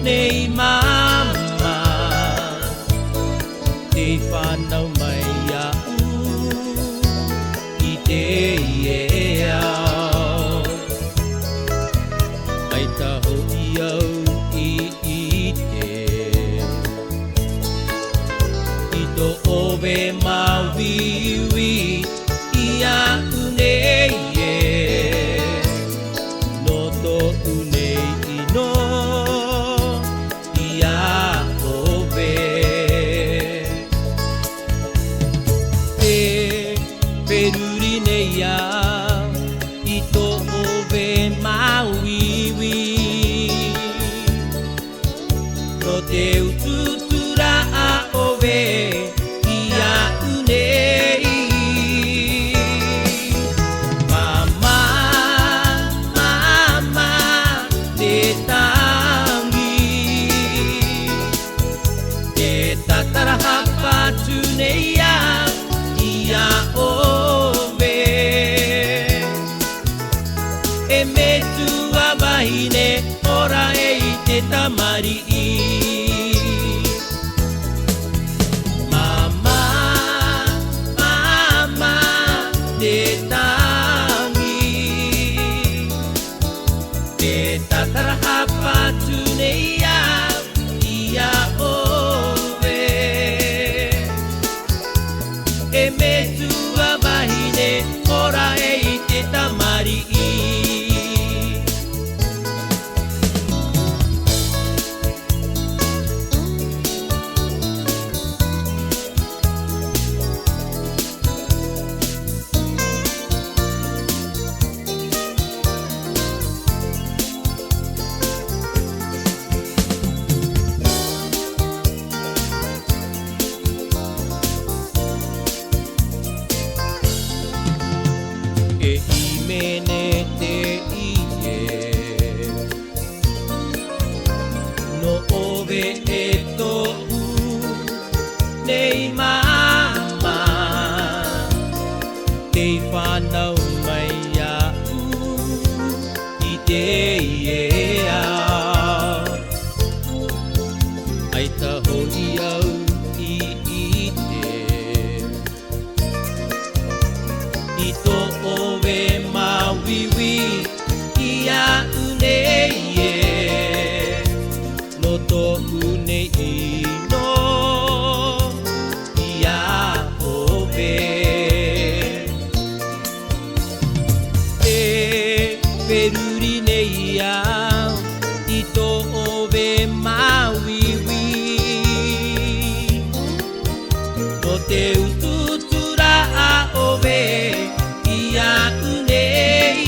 Nei mama te whanau mai au I te iau Ai taho I au I te I to ove mawiwi I a unei No to unei ino Peruri nei a I to ove mawiwi No te ututura a ove I a unei Mama, mama, te tangi Te tatarahapa tu nei a Ia ove E me tua wahine ora e I te tamari Mama, mama, te tangi Te tatarahapa tu nei Ia ove E me tua wahine ora e I te tamari E imene te ie No ove e tohu Nei mama Te whanau mai au I te iea Ai taho I au I te I to ove mawiwi I a unei No to unei no I a ove E peruri nei au I to ove mawiwi No te ututura a ove Ia unei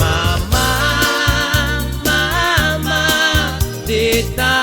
Mama, mama, te tangi